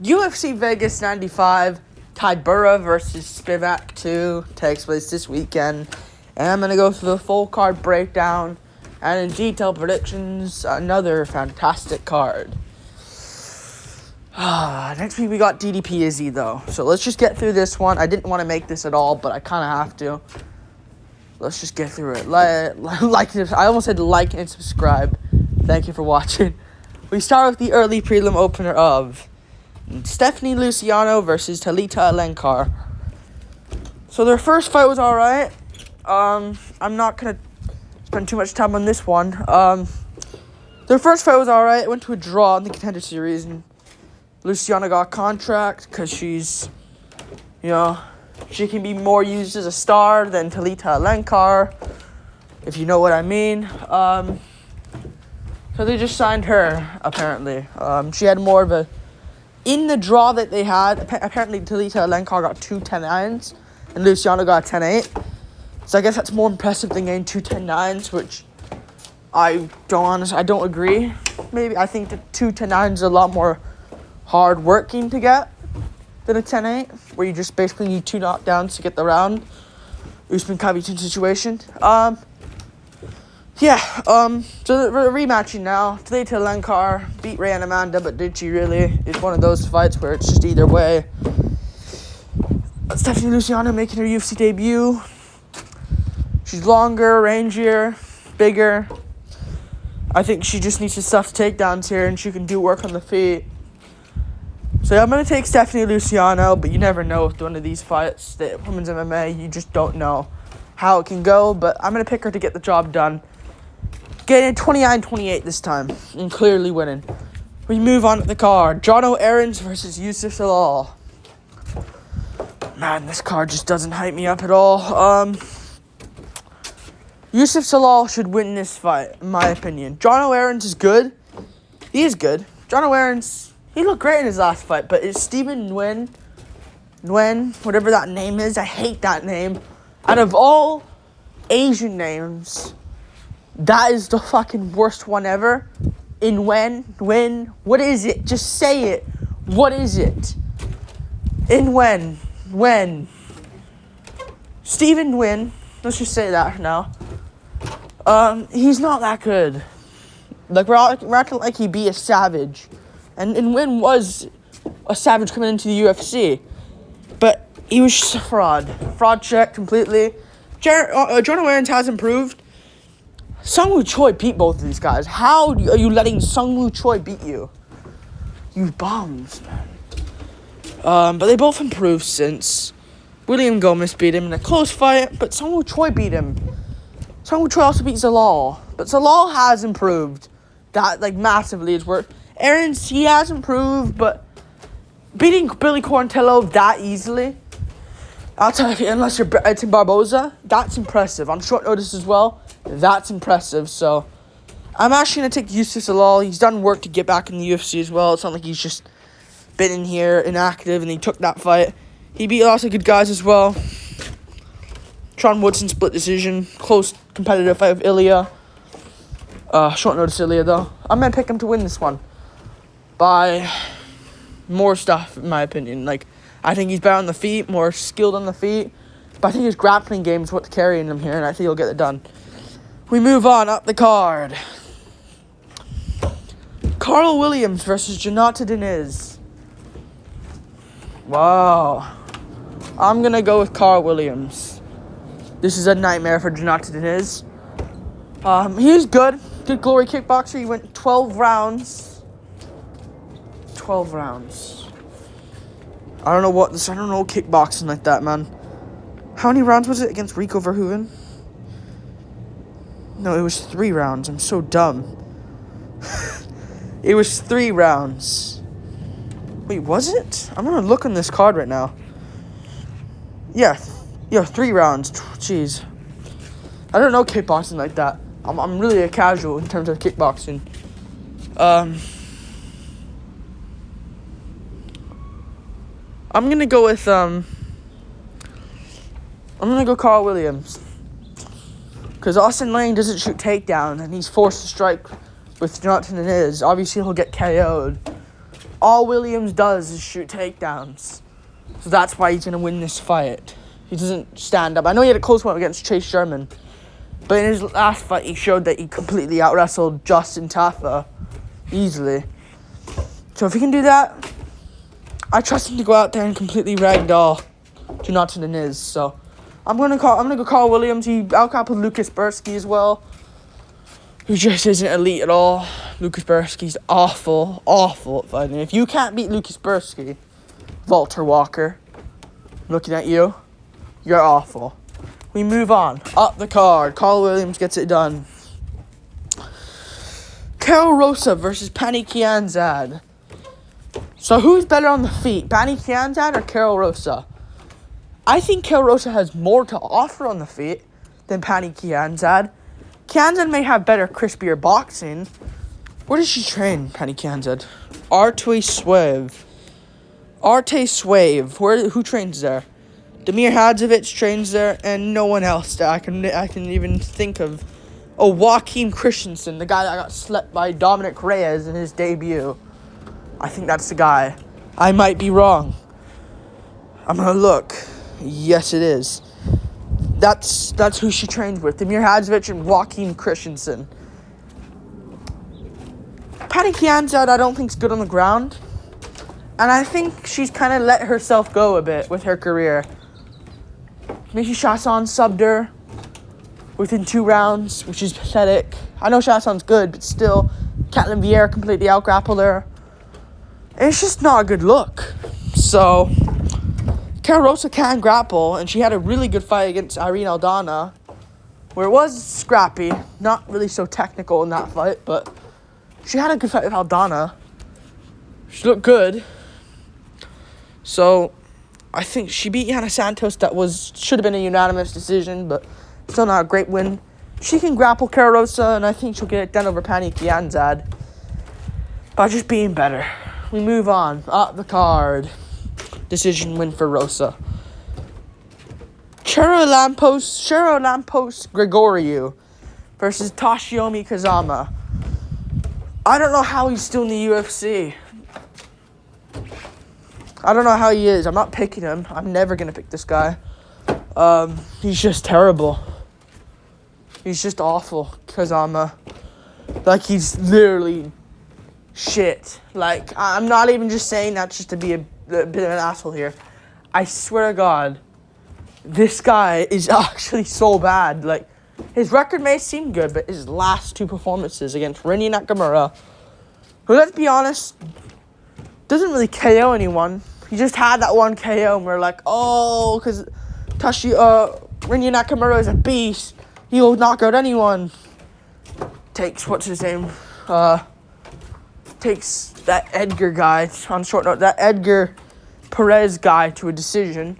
UFC Vegas 95, Tybura versus Spivac 2 takes place this weekend. And I'm going to go through the full card breakdown and in detail predictions. Another fantastic card. Next week we got DDP Izzy though. So let's just get through this one. I didn't want to make this at all, but I kind of have to. Let's just get through it. I almost said like and subscribe. Thank you for watching. We start with the early prelim opener of Stephanie Luciano versus Talita Alenkar. So their first fight was alright. I'm not going to spend too much time on this one. Their first fight was alright. It went to a draw in the Contender Series. And Luciano got a contract because she's, she can be more used as a star than Talita Alenkar, if you know what I mean. So they just signed her, apparently. She had more of a... In the draw that they had, apparently Talita Alenkar got 2 10-9s, and Luciano got 10-8. So I guess that's more impressive than getting 2 10-9s, which I don't agree. Maybe I think the 2 10-9s is a lot more hard working to get than a 10-8, where you just basically need 2 knockdowns to get the round. Usman Covington situation. So we're rematching now. Talita Alenkar beat Ray and Amanda, but did she really? It's one of those fights where it's just either way. Stephanie Luciano making her UFC debut. She's longer, rangier, bigger. I think she just needs to stuff takedowns here, and she can do work on the feet. So I'm going to take Stephanie Luciano, but you never know with one of these fights. The women's MMA, you just don't know how it can go, but I'm going to pick her to get the job done. Getting 29-28 this time, and clearly winning. We move on to the card. Jono Aarons versus Yusuf Salal. Man, this card just doesn't hype me up at all. Yusuf Salal should win this fight, in my opinion. Jono Aarons is good. He is good. Jono Aarons, he looked great in his last fight, but it's Stephen Nguyen, whatever that name is, I hate that name. Out of all Asian names, that is the fucking worst one ever. What is it? Just say it. What is it? When. Stephen Nguyen, let's just say that now. He's not that good. Like, we're acting like he be a savage. And Nguyen was a savage coming into the UFC. But he was just a fraud. Fraud check completely. Jono Aarons has improved. Sungwoo Choi beat both of these guys. How are you letting Sungwoo Choi beat you? You bums, man. But they both improved since. William Gomez beat him in a close fight, but Sungwoo Choi beat him. Sungwoo Choi also beat Zalal. But Zalal has improved. That, massively is worth. Aarons, he has improved, but beating Billy Quarantillo that easily, outside of, unless you're Edson Barboza, that's impressive. On short notice as well, that's impressive. So I'm actually going to take Yusuf Salal. He's done work to get back in the UFC as well. It's not like he's just been in here inactive and he took that fight. He beat lots of good guys as well. Sean Woodson split decision. Close competitive fight with Ilya. Short notice Ilya though. I'm going to pick him to win this one by more stuff, in my opinion. I think he's better on the feet, more skilled on the feet. But I think his grappling game is what's carrying him here, and I think he'll get it done. We move on up the card. Carl Williams versus Jonathan Deniz. Wow. I'm going to go with Carl Williams. This is a nightmare for Jonathan Deniz. He's good. Good glory kickboxer. He went 12 rounds. 12 rounds. I don't know kickboxing like that, man. How many rounds was it against Rico Verhoeven? No, it was 3 rounds. I'm so dumb. It was 3 rounds. Wait, was it? I'm gonna look on this card right now. Yeah, 3 rounds. Jeez. I don't know kickboxing like that. I'm really a casual in terms of kickboxing. I'm gonna go with I'm gonna go Carl Williams. Because Austin Lane doesn't shoot takedowns, and he's forced to strike with Jonathan Deniz. Obviously, he'll get KO'd. all Williams does is shoot takedowns. So that's why he's going to win this fight. He doesn't stand up. I know he had a close one against Chase Sherman. But in his last fight, he showed that he completely out-wrestled Justin Tafa. Easily. So if he can do that, I trust him to go out there and completely ragdoll Jonathan Nunez. So I'm gonna go call Williams. He out-grappled Lucas Bursky as well, who just isn't elite at all. Lucas Bursky's awful at fighting. If you can't beat Lucas Bursky, Walter Walker, looking at you, you're awful. We move on. Up the card. Carl Williams gets it done. Carol Rosa versus Pani Kianzad. So who's better on the feet, Pani Kianzad or Carol Rosa? I think Carol Rosa has more to offer on the feet than Pani Kianzad. Kianzad may have better, crispier boxing. Where does she train, Pani Kianzad? Arte Suave. Who trains there? Damir Hadzovic trains there, and no one else that I can even think of. Oh, Joaquin Christensen, the guy that got slept by Dominic Reyes in his debut. I think that's the guy. I might be wrong. I'm gonna look. Yes, it is. That's who she trains with. Damir Hadzovic and Joaquin Christensen. Pani Kianzad, I don't think is good on the ground. And I think she's kind of let herself go a bit with her career. Miki Chasson subbed her within 2 rounds, which is pathetic. I know Chasson's good, but still, Caitlin Vieira completely out-grappled her. And it's just not a good look. So, Carol Rosa can grapple, and she had a really good fight against Irene Aldana, where it was scrappy, not really so technical in that fight, but she had a good fight with Aldana. She looked good. So, I think she beat Yana Santos. That should have been a unanimous decision, but still not a great win. She can grapple Carol Rosa, and I think she'll get it done over Pani Kianzad by just being better. We move on. Up the card. Decision win for Rosa. Cheryl Lampos Gregoriou versus Toshiomi Kazama. I don't know how he's still in the UFC. I don't know how he is. I'm not picking him. I'm never going to pick this guy. He's just terrible. He's just awful, Kazama. Like, he's literally shit. Like, I'm not even just saying that just to be a bit of an asshole here. I swear to God, this guy is actually so bad. Like, his record may seem good, but his last 2 performances against Rinya Nakamura, who, let's be honest, doesn't really KO anyone. He just had that one KO, and we're like, oh, because Rinya Nakamura is a beast. He'll knock out anyone. Takes, what's his name? Takes that Edgar guy on short note. That Edgar Perez guy to a decision.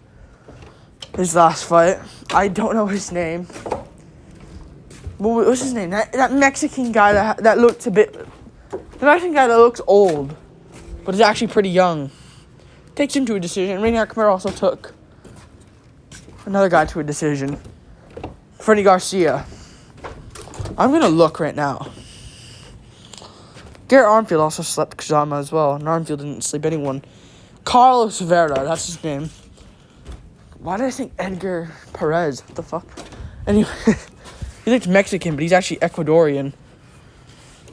His last fight. I don't know his name. What was his name? That Mexican guy that looked a bit... The Mexican guy that looks old, but is actually pretty young. Takes him to a decision. Rinya Nakamura also took another guy to a decision. Freddy Garcia. I'm going to look right now. Garrett Armfield also slept Kazama as well. And Armfield didn't sleep anyone. Carlos Vera, that's his name. Why did I think Edgar Perez? What the fuck? Anyway, he looks Mexican, but he's actually Ecuadorian.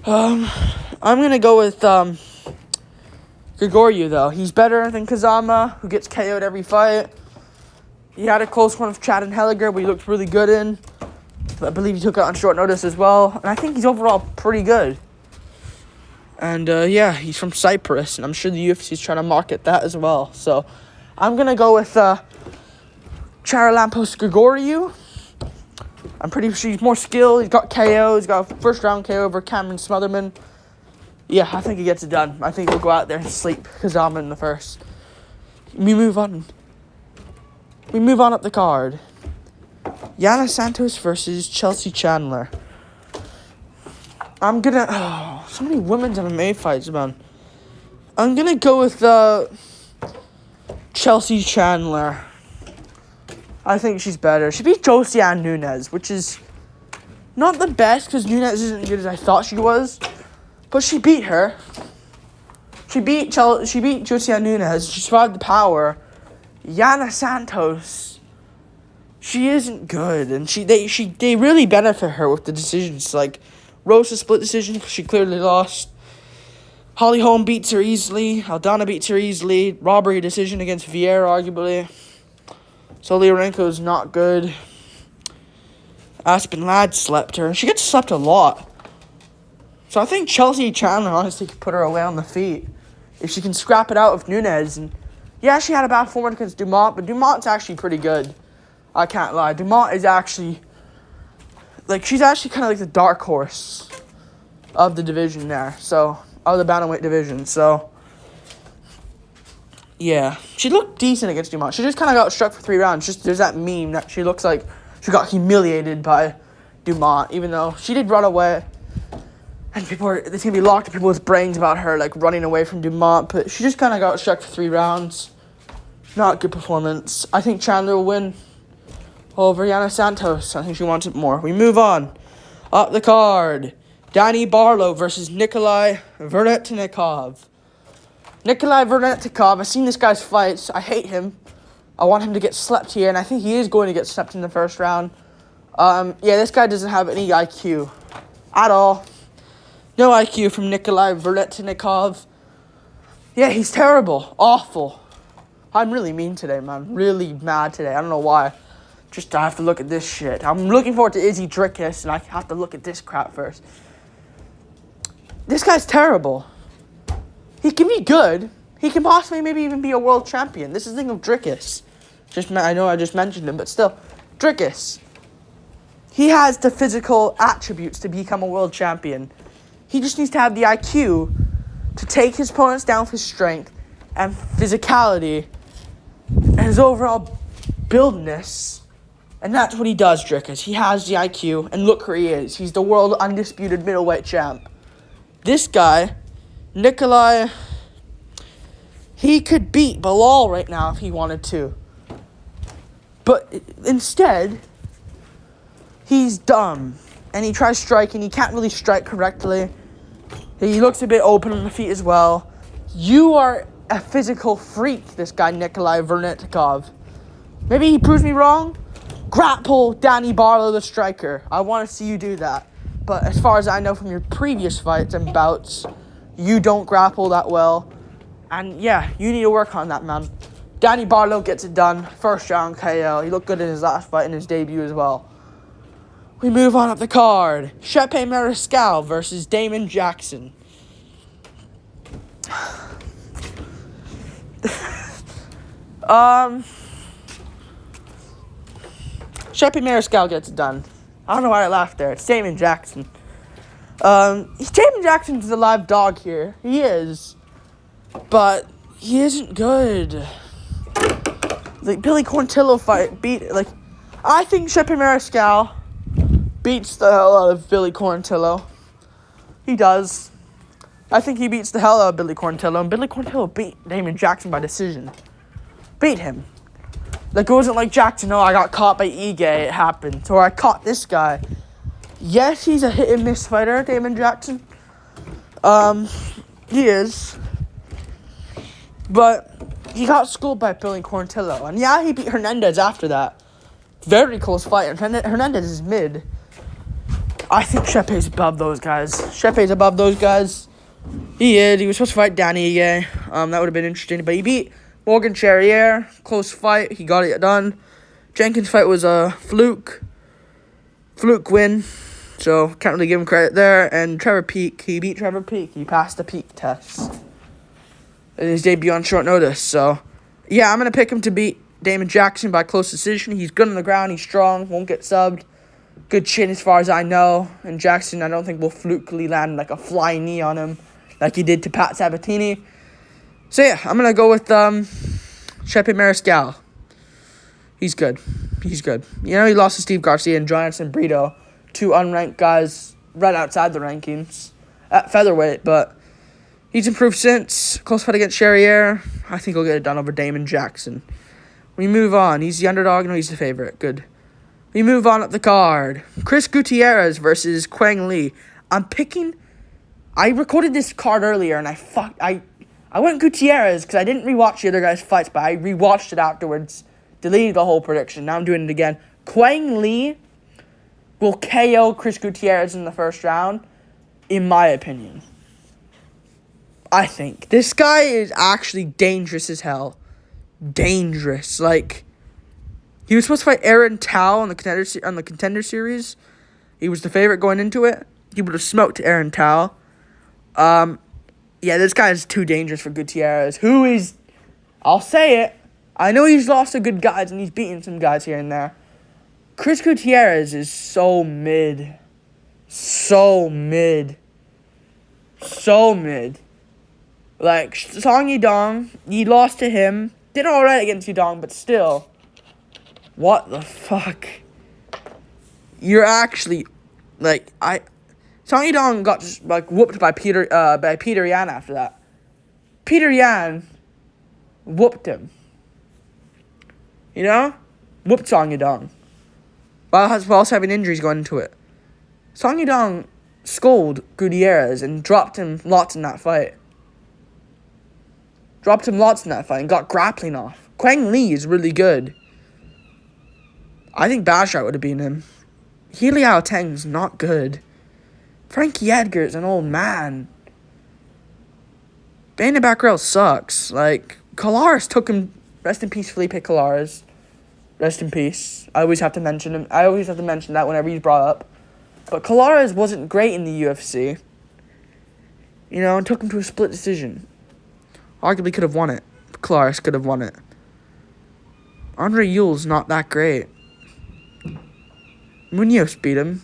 I'm going to go with Gregoriou, though. He's better than Kazama, who gets KO'd every fight. He had a close one with Chad and Helliger, but he looked really good in. I believe he took it on short notice as well. And I think he's overall pretty good. And, yeah, he's from Cyprus, and I'm sure the UFC is trying to market that as well. So, I'm going to go with Charalampos Gregoriou. I'm pretty sure he's more skilled. He's got KO. He's got a first-round KO over Cameron Smotherman. Yeah, I think he gets it done. I think he'll go out there and sleep Kazama in the first. We move on. We move on up the card. Yana Santos versus Chelsea Chandler. I'm gonna... Oh, so many women's MMA fights, man. I'm gonna go with Chelsea Chandler. I think she's better. She beat Josiane Nunes, which is not the best because Nunes isn't as good as I thought she was. But she beat her. She beat Josia Nunes. She survived the power. Yana Santos, she isn't good, and they really benefit her with the decisions. Like Rosa split decision, she clearly lost. Holly Holm beats her easily. Aldana beats her easily. Robbery decision against Vieira, arguably. So Leorenko's not good. Aspen Ladd slept her. She gets slept a lot. So I think Chelsea Chandler honestly could put her away on the feet if she can scrap it out with Nunes. And yeah, she had a bad performance against Dumont, but Dumont's actually pretty good. I can't lie. Dumont is actually, she's actually kind of like the dark horse of the division there. So, of the bantamweight division. So, yeah. She looked decent against Dumont. She just kind of got struck for 3 rounds. Just there's that meme that she looks like she got humiliated by Dumont, even though she did run away. And there's going to be locked in people's brains about her, running away from Dumont. But she just kind of got struck for 3 rounds. Not a good performance. I think Chandler will win over Yana Santos. I think she wants it more. We move on. Up the card. Danny Barlow versus Nikolai Vernetnikov. Nikolai Vernetnikov, I've seen this guy's fights. I hate him. I want him to get slept here, and I think he is going to get slept in the first round. Yeah, this guy doesn't have any IQ at all. No IQ from Nikolai Vernetnikov. Yeah, he's terrible. Awful. I'm really mean today, man. Really mad today. I don't know why. Just I have to look at this shit. I'm looking forward to Izzy Drickus, and I have to look at this crap first. This guy's terrible. He can be good. He can possibly maybe even be a world champion. This is the thing of Drickus. I know I just mentioned him, but still. Drickus. He has the physical attributes to become a world champion. He just needs to have the IQ to take his opponents down with his strength and physicality and his overall buildness. And that's what he does, Drickus. He has the IQ, and look where he is. He's the world undisputed middleweight champ. This guy, Nikolai, he could beat Bilal right now if he wanted to. But instead, he's dumb. And he tries striking. He can't really strike correctly. He looks a bit open on the feet as well. You are a physical freak, this guy, Nikolai Vernetnikov. Maybe he proves me wrong. Grapple Danny Barlow, the striker. I want to see you do that. But as far as I know from your previous fights and bouts, you don't grapple that well. And yeah, you need to work on that, man. Danny Barlow gets it done. First round KO. He looked good in his last fight and his debut as well. We move on up the card. Shepe Mariscal versus Damon Jackson. Shepe Mariscal gets it done. I don't know why I laughed there. It's Damon Jackson. Damon Jackson's the live dog here. He is. But he isn't good. Billy Quarantillo fight I think Shepe Mariscal beats the hell out of Billy Quarantillo. He does. I think he beats the hell out of Billy Quarantillo, and Billy Quarantillo beat Damon Jackson by decision. Beat him. It wasn't like Jackson, I got caught by Ige, it happened. Or I caught this guy. Yes, he's a hit and miss fighter, Damon Jackson. He is. But he got schooled by Billy Quarantillo. And yeah, he beat Hernandez after that. Very close fight. Hernandez is mid. I think Shepe's above those guys. Shepe's above those guys. He is. He was supposed to fight Danny Ige. That would have been interesting. But he beat Morgan Charrier. Close fight. He got it done. Jenkins' fight was a fluke. Fluke win. So, can't really give him credit there. And Trevor Peek. He beat Trevor Peek. He passed the Peek test in his debut on short notice. So, yeah, I'm going to pick him to beat Damon Jackson by close decision. He's good on the ground. He's strong. Won't get subbed. Good chin as far as I know. And Jackson, I don't think will flukily land a flying knee on him like he did to Pat Sabatini. So, yeah, I'm going to go with Shepe Mariscal. He's good. He's good. He lost to Steve Garcia and Jonathan Brito, 2 unranked guys right outside the rankings at featherweight. But he's improved since. Close fight against Charrier. I think he'll get it done over Damon Jackson. We move on. He's the underdog. No, he's the favorite. Good. We move on up the card. Chris Gutierrez versus Quang Lee. I recorded this card earlier, and I I went Gutierrez because I didn't rewatch the other guys' fights, but I rewatched it afterwards. Deleted the whole prediction. Now I'm doing it again. Quang Lee will KO Chris Gutierrez in the first round, in my opinion. I think. This guy is actually dangerous as hell. Dangerous. Like, he was supposed to fight Aaron Tao on the contender series. He was the favorite going into it. He would have smoked Aaron Tao. Yeah, this guy is too dangerous for Gutierrez. Who is... I'll say it. I know he's lost to good guys and he's beaten some guys here and there. Chris Gutierrez is so mid. So mid. So mid. Like, Song Yadong, he lost to him. Did alright against Yadong, but still. What the fuck? You're actually... Like, Song Yadong got just, like, whooped by Peter Yan after that. Peter Yan whooped him. You know? Whooped Song Yadong. While also having injuries going into it. Song Yadong scolded Gutierrez and dropped him lots in that fight. And got grappling off. Quang Lee is really good. I think Bashaw would have beaten him. He Liao Teng's not good. Frankie Edgar is an old man. Bane Backrell sucks. Like, Colares took him. Rest in peace, Felipe Colares. Rest in peace. I always have to mention him. I always have to mention that whenever he's brought up. But Colares wasn't great in the UFC. You know, and took him to a split decision. Arguably could have won it. Colares could have won it. Andre Ewell's not that great. Munoz beat him.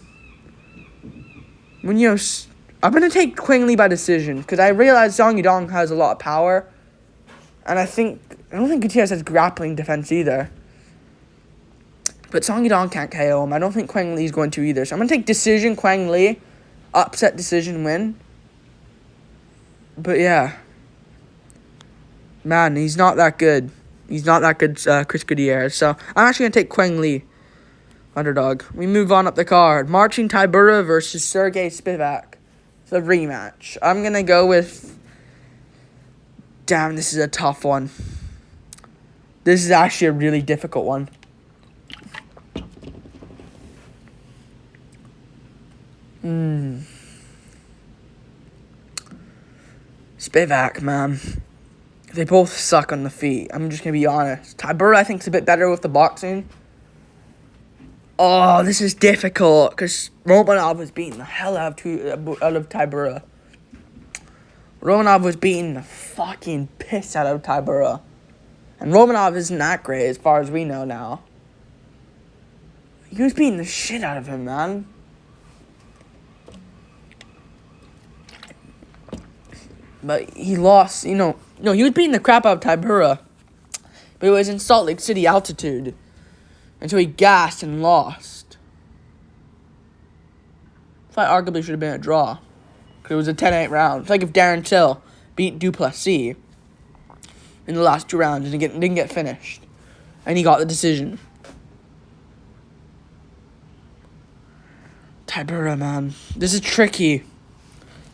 Munoz... I'm going to take Quang Lee by decision, because I realize Song Yadong has a lot of power. And I don't think Gutierrez has grappling defense either. But Song Yadong can't KO him. I don't think Quang Lee's going to either. So I'm going to take decision, Quang Lee. Upset decision win. But yeah. Man, he's not that good. He's not that good, Chris Gutierrez. So I'm actually going to take Quang Lee. Underdog. We move on up the card. Marcin Tybura versus Sergey Spivac. It's a rematch. I'm going to go with... Damn, this is a tough one. This is actually a really difficult one. Spivac, man. They both suck on the feet. I'm just going to be honest. Tybura, I think, is a bit better with the boxing. Oh, this is difficult, because Romanov was beating the hell out of Tybura. Romanov was beating the fucking piss out of Tybura. And Romanov isn't that great, as far as we know now. He was beating the shit out of him, man. But he lost, you know. No, he was beating the crap out of Tybura. But it was in Salt Lake City altitude. And so he gassed and lost. Fight arguably should have been a draw. Because it was a 10-8 round. It's like if Darren Till beat Duplessis in the last 2 rounds and didn't get finished. And he got the decision. Tybura, man. This is tricky.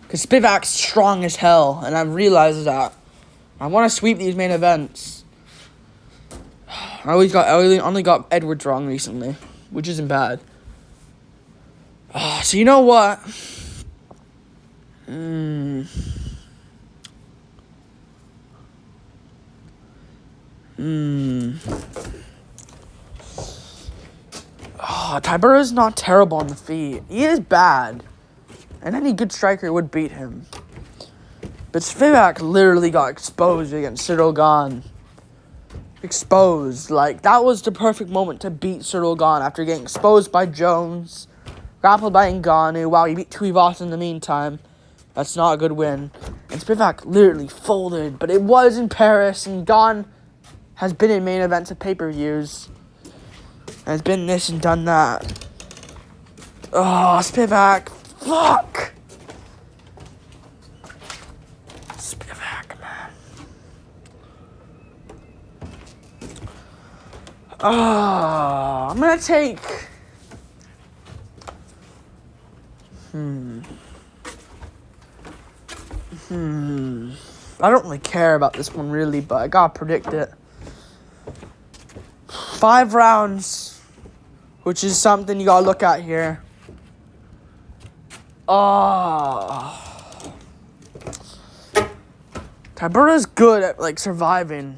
Because Spivac's strong as hell. And I realize that. I want to sweep these main events. I only got Edwards wrong recently, which isn't bad. So you know what? Tybura's not terrible on the feet. He is bad. And any good striker would beat him. But Spivac literally got exposed against Cyril Gane. Exposed. Like, that was the perfect moment to beat Cyril Gane after getting exposed by Jones, grappled by Ngannou. Wow, he beat Tuivasa in the meantime. That's not a good win. And Spivac literally folded, but it was in Paris, and Gane has been in main events of pay-per-views. Has been this and done that. Oh, Spivac. Fuck. Spivac, man. Oh, I'm gonna take... I don't really care about this one, really, but I gotta predict it. 5 rounds, which is something you gotta look at here. Tybura's good at, like, surviving.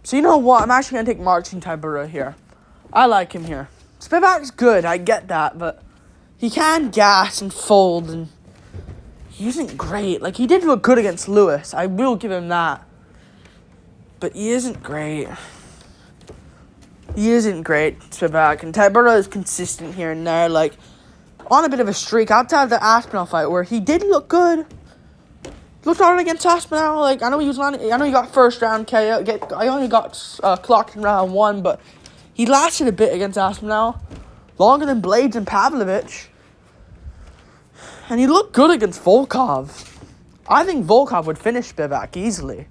So you know what? I'm actually gonna take Marcin Tybura here. I like him here. Spivac's good, I get that, but he can gas and fold, and he isn't great. Like, he did look good against Lewis. I will give him that. But he isn't great. He isn't great, Spivac. And Tybura is consistent here and there, like, on a bit of a streak outside of the Aspinall fight where he did look good. Looked alright against Aspinall. Like, I know he got first round KO. I only got clocked in round 1, but he lasted a bit against Aspinall. Longer than Blades and Pavlovich. And he looked good against Volkov. I think Volkov would finish Spivac easily.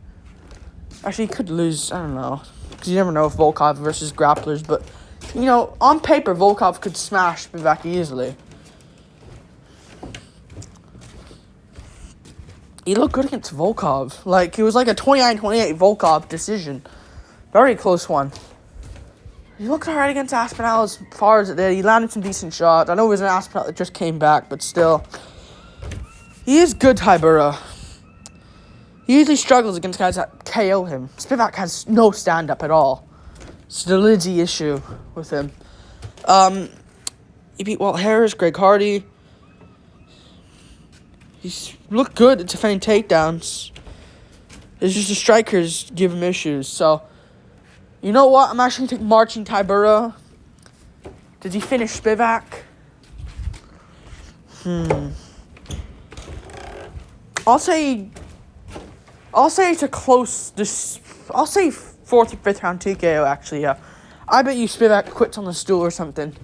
Actually, he could lose. I don't know. Because you never know if Volkov versus grapplers. But, you know, on paper, Volkov could smash Spivac easily. He looked good against Volkov. Like, it was like a 29-28 Volkov decision. Very close one. He looked alright against Aspinall as far as it did. He landed some decent shots. I know it was an Aspinall that just came back, but still. He is good, Tybura. He usually struggles against guys that KO him. Spivac has no stand-up at all. It's the Liddy issue with him. He beat Walt Harris, Greg Hardy. He's looked good at defending takedowns. It's just the strikers give him issues. So, you know what? I'm actually going to take Marcin Tybura. Did he finish Spivac? I'll say it's a close. I'll say 4th or 5th round TKO. Actually, yeah. I bet you Spivac quits on the stool or something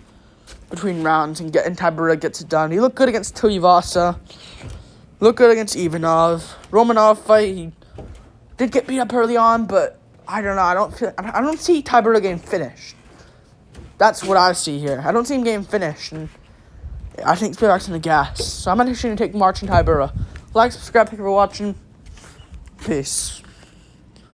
between rounds and Tybura gets it done. He looked good against Tuivasa. Looked good against Ivanov. Romanov fight, he did get beat up early on, but I don't know. I don't see Tybura getting finished. That's what I see here. I don't see him getting finished, and I think Spivac's in the gas. So I'm actually going to take Marcin Tybura. Like, subscribe, thank you for watching. Peace.